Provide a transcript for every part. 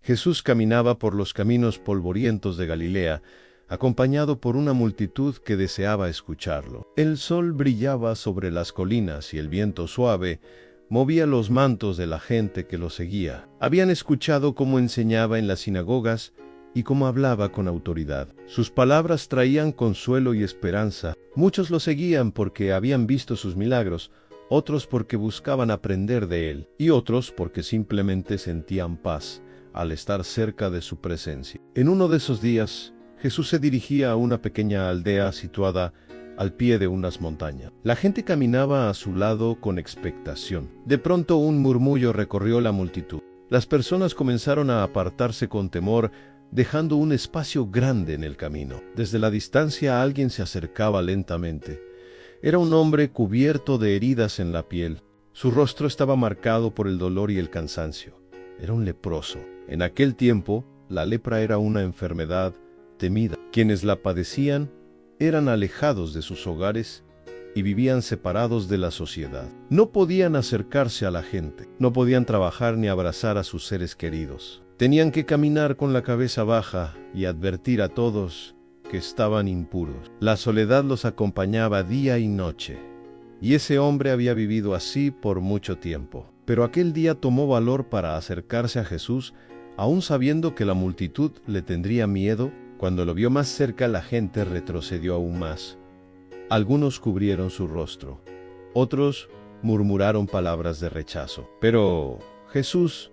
Jesús caminaba por los caminos polvorientos de Galilea, acompañado por una multitud que deseaba escucharlo. El sol brillaba sobre las colinas y el viento suave movía los mantos de la gente que lo seguía. Habían escuchado cómo enseñaba en las sinagogas y cómo hablaba con autoridad. Sus palabras traían consuelo y esperanza. Muchos lo seguían porque habían visto sus milagros, otros porque buscaban aprender de él, y otros porque simplemente sentían paz al estar cerca de su presencia. En uno de esos días, Jesús se dirigía a una pequeña aldea situada al pie de unas montañas. La gente caminaba a su lado con expectación. De pronto un murmullo recorrió la multitud. Las personas comenzaron a apartarse con temor, dejando un espacio grande en el camino. Desde la distancia alguien se acercaba lentamente. Era un hombre cubierto de heridas en la piel. Su rostro estaba marcado por el dolor y el cansancio. Era un leproso. En aquel tiempo, la lepra era una enfermedad temida. Quienes la padecían eran alejados de sus hogares y vivían separados de la sociedad. No podían acercarse a la gente, no podían trabajar ni abrazar a sus seres queridos. Tenían que caminar con la cabeza baja y advertir a todos que estaban impuros. La soledad los acompañaba día y noche, y ese hombre había vivido así por mucho tiempo. Pero aquel día tomó valor para acercarse a Jesús, aún sabiendo que la multitud le tendría miedo. Cuando lo vio más cerca, la gente retrocedió aún más. Algunos cubrieron su rostro, otros murmuraron palabras de rechazo. Pero Jesús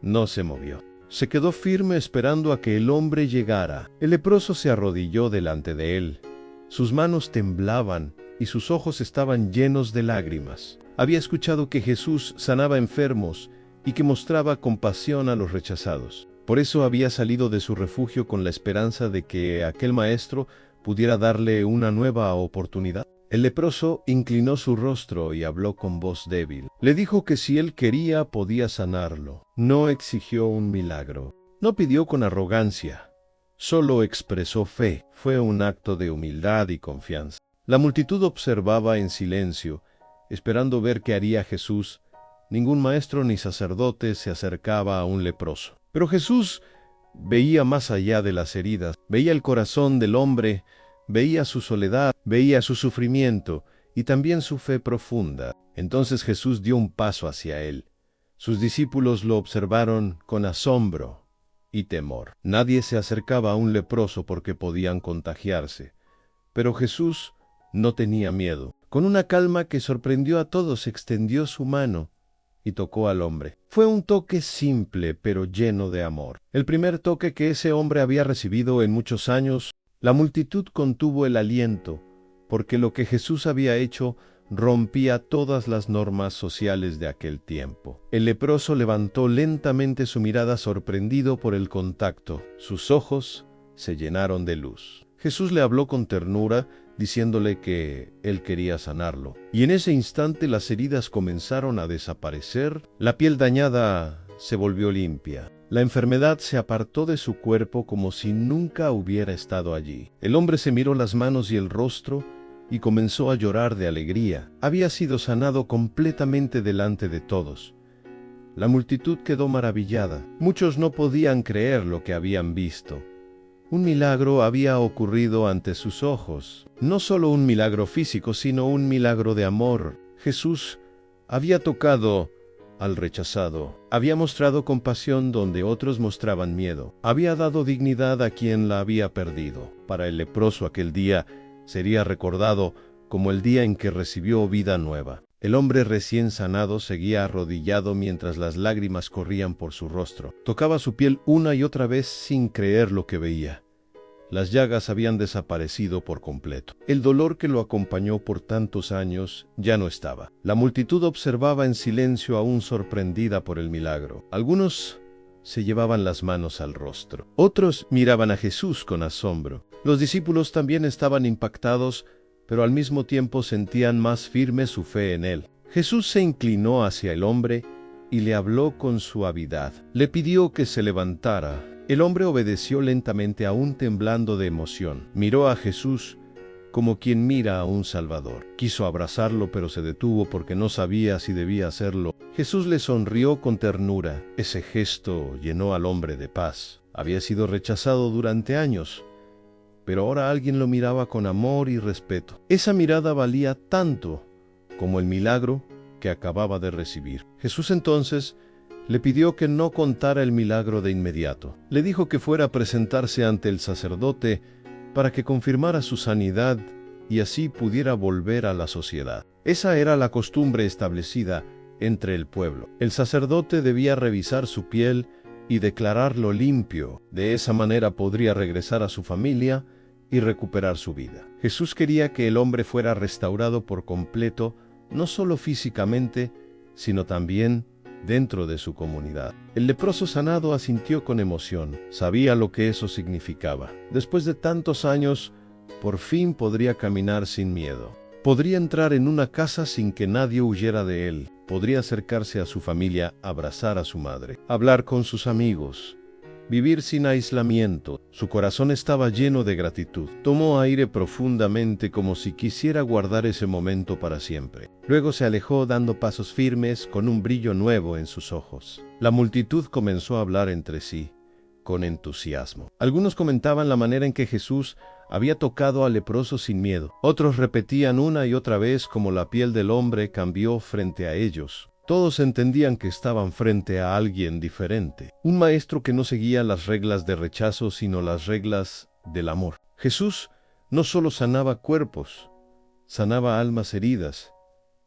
no se movió. Se quedó firme esperando a que el hombre llegara. El leproso se arrodilló delante de él. Sus manos temblaban y sus ojos estaban llenos de lágrimas. Había escuchado que Jesús sanaba enfermos y que mostraba compasión a los rechazados. Por eso había salido de su refugio con la esperanza de que aquel maestro pudiera darle una nueva oportunidad. El leproso inclinó su rostro y habló con voz débil. Le dijo que si él quería podía sanarlo. No exigió un milagro. No pidió con arrogancia. Solo expresó fe. Fue un acto de humildad y confianza. La multitud observaba en silencio, esperando ver qué haría Jesús. Ningún maestro ni sacerdote se acercaba a un leproso. Pero Jesús veía más allá de las heridas, veía el corazón del hombre, veía su soledad, veía su sufrimiento y también su fe profunda. Entonces Jesús dio un paso hacia él. Sus discípulos lo observaron con asombro y temor. Nadie se acercaba a un leproso porque podían contagiarse. Pero Jesús no tenía miedo. Con una calma que sorprendió a todos, extendió su mano y tocó al hombre. Fue un toque simple, pero lleno de amor. El primer toque que ese hombre había recibido en muchos años. La multitud contuvo el aliento, porque lo que Jesús había hecho rompía todas las normas sociales de aquel tiempo. El leproso levantó lentamente su mirada, sorprendido por el contacto. Sus ojos se llenaron de luz. Jesús le habló con ternura, diciéndole que él quería sanarlo. Y en ese instante las heridas comenzaron a desaparecer, la piel dañada se volvió limpia. La enfermedad se apartó de su cuerpo como si nunca hubiera estado allí. El hombre se miró las manos y el rostro y comenzó a llorar de alegría. Había sido sanado completamente delante de todos. La multitud quedó maravillada. Muchos no podían creer lo que habían visto. Un milagro había ocurrido ante sus ojos. No solo un milagro físico, sino un milagro de amor. Jesús había tocado al rechazado. Había mostrado compasión donde otros mostraban miedo. Había dado dignidad a quien la había perdido. Para el leproso aquel día sería recordado como el día en que recibió vida nueva. El hombre recién sanado seguía arrodillado mientras las lágrimas corrían por su rostro. Tocaba su piel una y otra vez sin creer lo que veía. Las llagas habían desaparecido por completo. El dolor que lo acompañó por tantos años ya no estaba. La multitud observaba en silencio, aún sorprendida por el milagro. Algunos se llevaban las manos al rostro. Otros miraban a Jesús con asombro. Los discípulos también estaban impactados, pero al mismo tiempo sentían más firme su fe en él. Jesús se inclinó hacia el hombre y le habló con suavidad. Le pidió que se levantara. El hombre obedeció lentamente, aún temblando de emoción. Miró a Jesús como quien mira a un Salvador. Quiso abrazarlo, pero se detuvo porque no sabía si debía hacerlo. Jesús le sonrió con ternura. Ese gesto llenó al hombre de paz. Había sido rechazado durante años, pero ahora alguien lo miraba con amor y respeto. Esa mirada valía tanto como el milagro que acababa de recibir. Jesús entonces le pidió que no contara el milagro de inmediato. Le dijo que fuera a presentarse ante el sacerdote para que confirmara su sanidad y así pudiera volver a la sociedad. Esa era la costumbre establecida entre el pueblo. El sacerdote debía revisar su piel y declararlo limpio. De esa manera podría regresar a su familia y recuperar su vida. Jesús quería que el hombre fuera restaurado por completo, no solo físicamente, sino también dentro de su comunidad. El leproso sanado asintió con emoción. Sabía lo que eso significaba. Después de tantos años, por fin podría caminar sin miedo. Podría entrar en una casa sin que nadie huyera de él. Podría acercarse a su familia, abrazar a su madre, hablar con sus amigos, vivir sin aislamiento. Su corazón estaba lleno de gratitud. Tomó aire profundamente como si quisiera guardar ese momento para siempre. Luego se alejó dando pasos firmes con un brillo nuevo en sus ojos. La multitud comenzó a hablar entre sí, con entusiasmo. Algunos comentaban la manera en que Jesús había tocado al leproso sin miedo. Otros repetían una y otra vez cómo la piel del hombre cambió frente a ellos. Todos entendían que estaban frente a alguien diferente, un maestro que no seguía las reglas de rechazo, sino las reglas del amor. Jesús no solo sanaba cuerpos, sanaba almas heridas,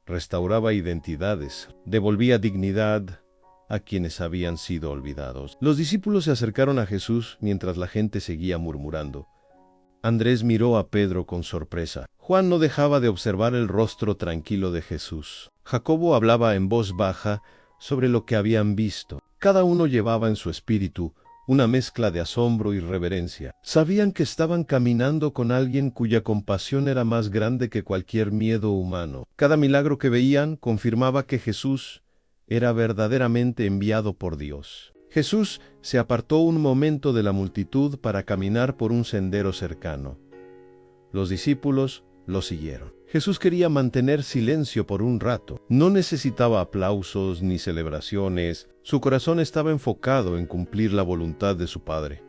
restauraba identidades, devolvía dignidad a quienes habían sido olvidados. Los discípulos se acercaron a Jesús mientras la gente seguía murmurando. Andrés miró a Pedro con sorpresa. Juan no dejaba de observar el rostro tranquilo de Jesús. Jacobo hablaba en voz baja sobre lo que habían visto. Cada uno llevaba en su espíritu una mezcla de asombro y reverencia. Sabían que estaban caminando con alguien cuya compasión era más grande que cualquier miedo humano. Cada milagro que veían confirmaba que Jesús era verdaderamente enviado por Dios. Jesús se apartó un momento de la multitud para caminar por un sendero cercano. Los discípulos lo siguieron. Jesús quería mantener silencio por un rato. No necesitaba aplausos ni celebraciones. Su corazón estaba enfocado en cumplir la voluntad de su Padre.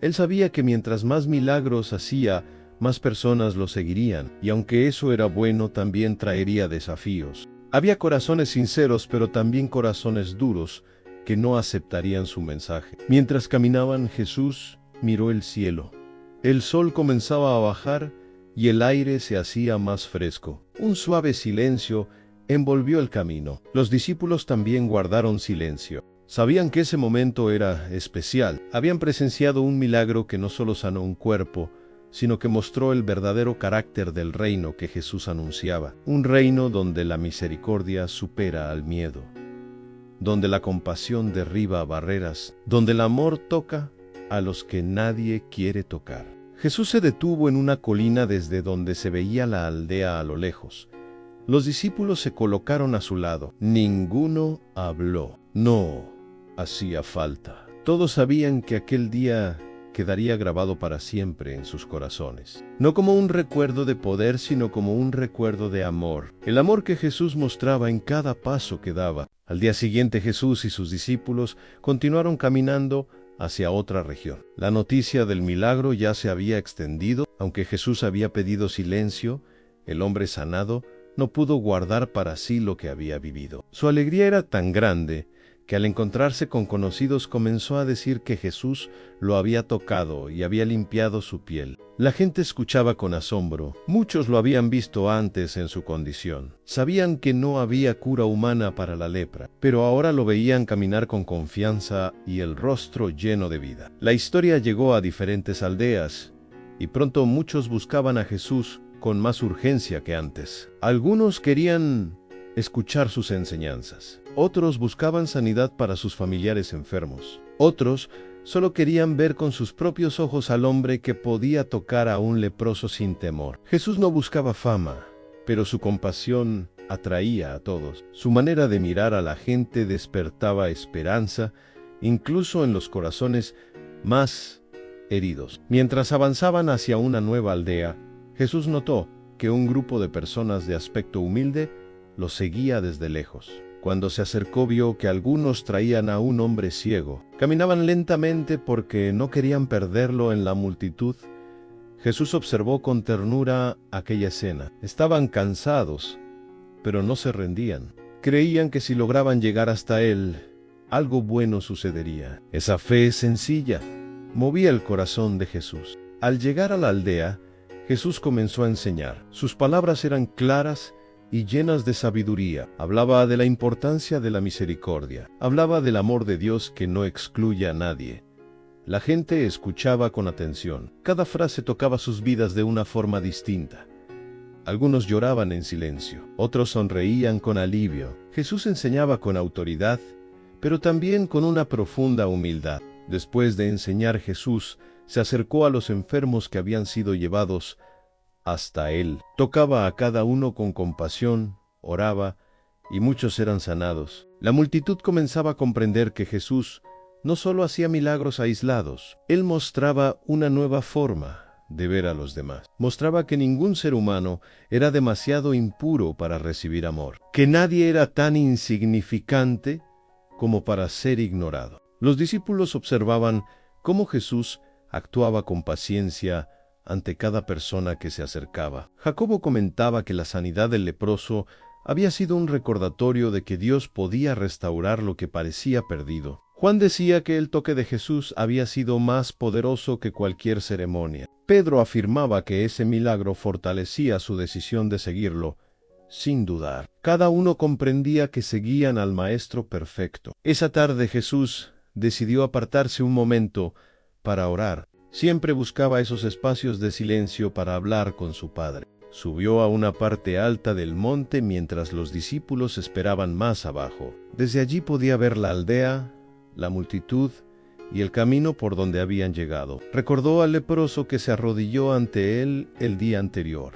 Él sabía que mientras más milagros hacía, más personas lo seguirían, y aunque eso era bueno, también traería desafíos. Había corazones sinceros, pero también corazones duros, que no aceptarían su mensaje. Mientras caminaban, Jesús miró el cielo. El sol comenzaba a bajar y el aire se hacía más fresco. Un suave silencio envolvió el camino. Los discípulos también guardaron silencio. Sabían que ese momento era especial. Habían presenciado un milagro que no solo sanó un cuerpo, sino que mostró el verdadero carácter del reino que Jesús anunciaba. Un reino donde la misericordia supera al miedo, donde la compasión derriba barreras, donde el amor toca a los que nadie quiere tocar. Jesús se detuvo en una colina desde donde se veía la aldea a lo lejos. Los discípulos se colocaron a su lado. Ninguno habló. No hacía falta. Todos sabían que aquel día quedaría grabado para siempre en sus corazones. No como un recuerdo de poder, sino como un recuerdo de amor. El amor que Jesús mostraba en cada paso que daba. Al día siguiente, Jesús y sus discípulos continuaron caminando hacia otra región. La noticia del milagro ya se había extendido. Aunque Jesús había pedido silencio, el hombre sanado no pudo guardar para sí lo que había vivido. Su alegría era tan grande que al encontrarse con conocidos comenzó a decir que Jesús lo había tocado y había limpiado su piel. La gente escuchaba con asombro. Muchos lo habían visto antes en su condición. Sabían que no había cura humana para la lepra, pero ahora lo veían caminar con confianza y el rostro lleno de vida. La historia llegó a diferentes aldeas y pronto muchos buscaban a Jesús con más urgencia que antes. Algunos querían escuchar sus enseñanzas. Otros buscaban sanidad para sus familiares enfermos. Otros solo querían ver con sus propios ojos al hombre que podía tocar a un leproso sin temor. Jesús no buscaba fama, pero su compasión atraía a todos. Su manera de mirar a la gente despertaba esperanza, incluso en los corazones más heridos. Mientras avanzaban hacia una nueva aldea, Jesús notó que un grupo de personas de aspecto humilde lo seguía desde lejos. Cuando se acercó vio que algunos traían a un hombre ciego. Caminaban lentamente porque no querían perderlo en la multitud. Jesús observó con ternura aquella escena. Estaban cansados, pero no se rendían. Creían que si lograban llegar hasta él, algo bueno sucedería. Esa fe sencilla movía el corazón de Jesús. Al llegar a la aldea, Jesús comenzó a enseñar. Sus palabras eran claras y llenas de sabiduría. Hablaba de la importancia de la misericordia. Hablaba del amor de Dios que no excluye a nadie. La gente escuchaba con atención. Cada frase tocaba sus vidas de una forma distinta. Algunos lloraban en silencio, otros sonreían con alivio. Jesús enseñaba con autoridad, pero también con una profunda humildad. Después de enseñar, Jesús se acercó a los enfermos que habían sido llevados hasta él. Tocaba a cada uno con compasión, oraba, y muchos eran sanados. La multitud comenzaba a comprender que Jesús no solo hacía milagros aislados, él mostraba una nueva forma de ver a los demás. Mostraba que ningún ser humano era demasiado impuro para recibir amor, que nadie era tan insignificante como para ser ignorado. Los discípulos observaban cómo Jesús actuaba con paciencia ante cada persona que se acercaba. Jacobo comentaba que la sanidad del leproso había sido un recordatorio de que Dios podía restaurar lo que parecía perdido. Juan decía que el toque de Jesús había sido más poderoso que cualquier ceremonia. Pedro afirmaba que ese milagro fortalecía su decisión de seguirlo, sin dudar. Cada uno comprendía que seguían al Maestro perfecto. Esa tarde Jesús decidió apartarse un momento para orar. Siempre buscaba esos espacios de silencio para hablar con su Padre. Subió a una parte alta del monte mientras los discípulos esperaban más abajo. Desde allí podía ver la aldea, la multitud y el camino por donde habían llegado. Recordó al leproso que se arrodilló ante él el día anterior.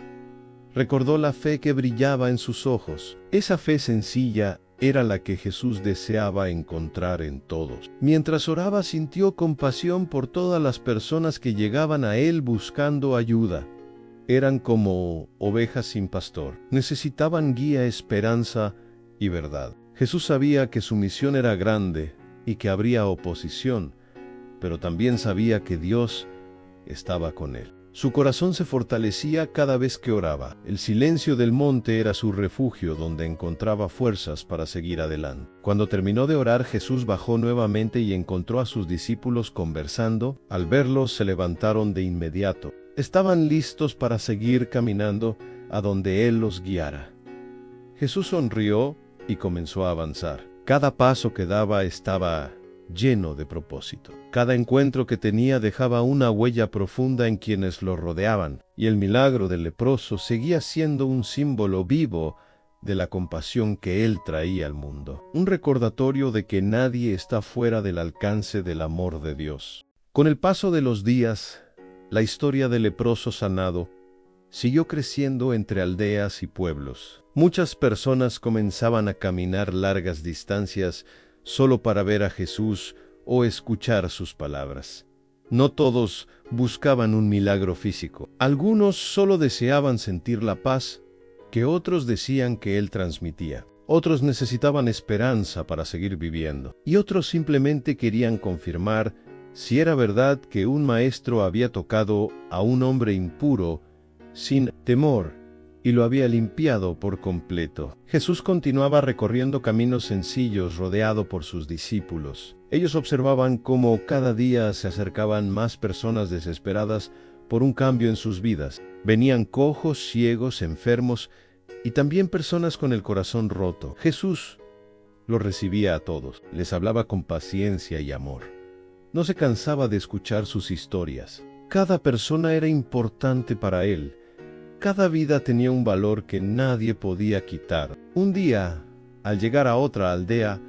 Recordó la fe que brillaba en sus ojos. Esa fe sencilla era la que Jesús deseaba encontrar en todos. Mientras oraba, sintió compasión por todas las personas que llegaban a él buscando ayuda. Eran como ovejas sin pastor. Necesitaban guía, esperanza y verdad. Jesús sabía que su misión era grande y que habría oposición, pero también sabía que Dios estaba con él. Su corazón se fortalecía cada vez que oraba. El silencio del monte era su refugio donde encontraba fuerzas para seguir adelante. Cuando terminó de orar, Jesús bajó nuevamente y encontró a sus discípulos conversando. Al verlos, se levantaron de inmediato. Estaban listos para seguir caminando a donde Él los guiara. Jesús sonrió y comenzó a avanzar. Cada paso que daba estaba lleno de propósito. Cada encuentro que tenía dejaba una huella profunda en quienes lo rodeaban, y el milagro del leproso seguía siendo un símbolo vivo de la compasión que él traía al mundo. Un recordatorio de que nadie está fuera del alcance del amor de Dios. Con el paso de los días, la historia del leproso sanado siguió creciendo entre aldeas y pueblos. Muchas personas comenzaban a caminar largas distancias solo para ver a Jesús o escuchar sus palabras. No todos buscaban un milagro físico. Algunos solo deseaban sentir la paz que otros decían que Él transmitía. Otros necesitaban esperanza para seguir viviendo. Y otros simplemente querían confirmar si era verdad que un maestro había tocado a un hombre impuro sin temor y lo había limpiado por completo. Jesús continuaba recorriendo caminos sencillos rodeado por sus discípulos. Ellos observaban cómo cada día se acercaban más personas desesperadas por un cambio en sus vidas. Venían cojos, ciegos, enfermos y también personas con el corazón roto. Jesús los recibía a todos, les hablaba con paciencia y amor. No se cansaba de escuchar sus historias. Cada persona era importante para él. Cada vida tenía un valor que nadie podía quitar. Un día, al llegar a otra aldea,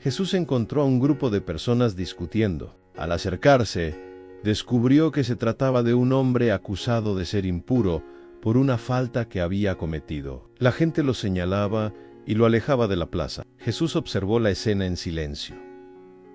Jesús encontró a un grupo de personas discutiendo. Al acercarse, descubrió que se trataba de un hombre acusado de ser impuro por una falta que había cometido. La gente lo señalaba y lo alejaba de la plaza. Jesús observó la escena en silencio.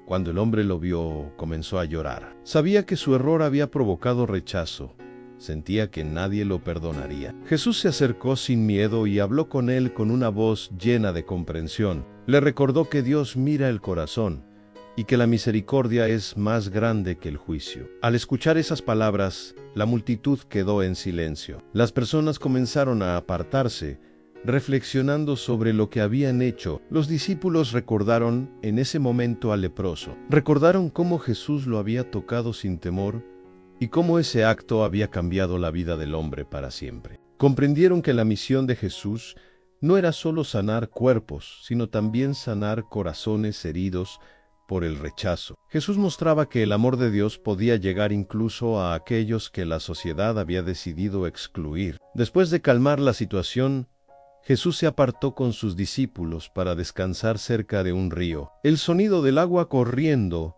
Cuando el hombre lo vio, comenzó a llorar. Sabía que su error había provocado rechazo, Sentía que nadie lo perdonaría. Jesús se acercó sin miedo y habló con él con una voz llena de comprensión. Le recordó que Dios mira el corazón y que la misericordia es más grande que el juicio. Al escuchar esas palabras, la multitud quedó en silencio. Las personas comenzaron a apartarse, reflexionando sobre lo que habían hecho. Los discípulos recordaron en ese momento al leproso. Recordaron cómo Jesús lo había tocado sin temor y cómo ese acto había cambiado la vida del hombre para siempre. Comprendieron que la misión de Jesús no era solo sanar cuerpos, sino también sanar corazones heridos por el rechazo. Jesús mostraba que el amor de Dios podía llegar incluso a aquellos que la sociedad había decidido excluir. Después de calmar la situación, Jesús se apartó con sus discípulos para descansar cerca de un río. El sonido del agua corriendo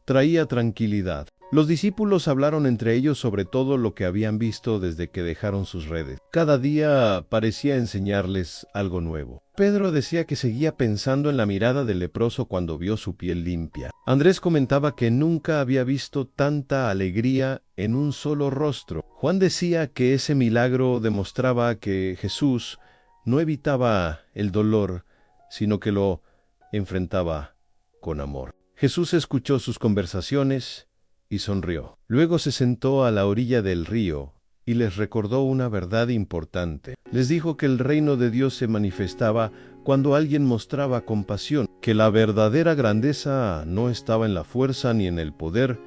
traía tranquilidad. Los discípulos hablaron entre ellos sobre todo lo que habían visto desde que dejaron sus redes. Cada día parecía enseñarles algo nuevo. Pedro decía que seguía pensando en la mirada del leproso cuando vio su piel limpia. Andrés comentaba que nunca había visto tanta alegría en un solo rostro. Juan decía que ese milagro demostraba que Jesús no evitaba el dolor, sino que lo enfrentaba con amor. Jesús escuchó sus conversaciones y sonrió. Luego se sentó a la orilla del río y les recordó una verdad importante. Les dijo que el reino de Dios se manifestaba cuando alguien mostraba compasión, que la verdadera grandeza no estaba en la fuerza ni en el poder,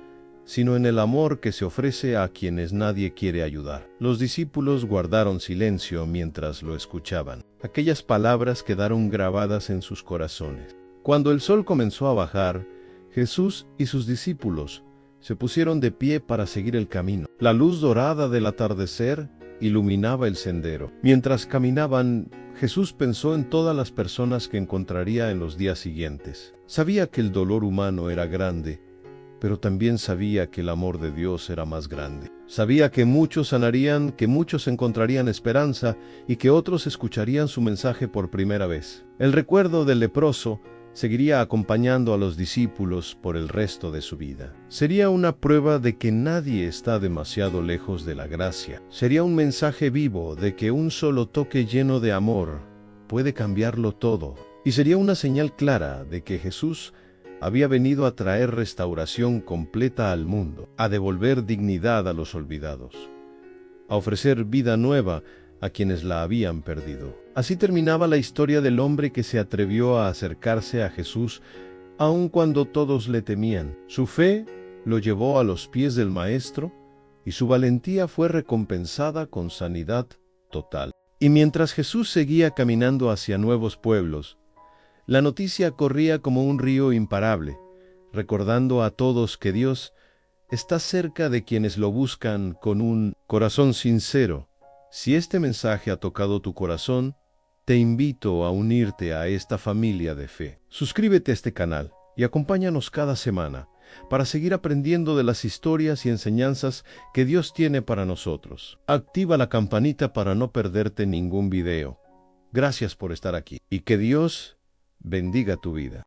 sino en el amor que se ofrece a quienes nadie quiere ayudar. Los discípulos guardaron silencio mientras lo escuchaban. Aquellas palabras quedaron grabadas en sus corazones. Cuando el sol comenzó a bajar, Jesús y sus discípulos se pusieron de pie para seguir el camino. La luz dorada del atardecer iluminaba el sendero. Mientras caminaban, Jesús pensó en todas las personas que encontraría en los días siguientes. Sabía que el dolor humano era grande, pero también sabía que el amor de Dios era más grande. Sabía que muchos sanarían, que muchos encontrarían esperanza y que otros escucharían su mensaje por primera vez. El recuerdo del leproso seguiría acompañando a los discípulos por el resto de su vida. Sería una prueba de que nadie está demasiado lejos de la gracia. Sería un mensaje vivo de que un solo toque lleno de amor puede cambiarlo todo. Y sería una señal clara de que Jesús había venido a traer restauración completa al mundo, a devolver dignidad a los olvidados, a ofrecer vida nueva a quienes la habían perdido. Así terminaba la historia del hombre que se atrevió a acercarse a Jesús, aun cuando todos le temían. Su fe lo llevó a los pies del Maestro, y su valentía fue recompensada con sanidad total. Y mientras Jesús seguía caminando hacia nuevos pueblos, la noticia corría como un río imparable, recordando a todos que Dios está cerca de quienes lo buscan con un corazón sincero. Si este mensaje ha tocado tu corazón, te invito a unirte a esta familia de fe. Suscríbete a este canal y acompáñanos cada semana para seguir aprendiendo de las historias y enseñanzas que Dios tiene para nosotros. Activa la campanita para no perderte ningún video. Gracias por estar aquí y que Dios bendiga tu vida.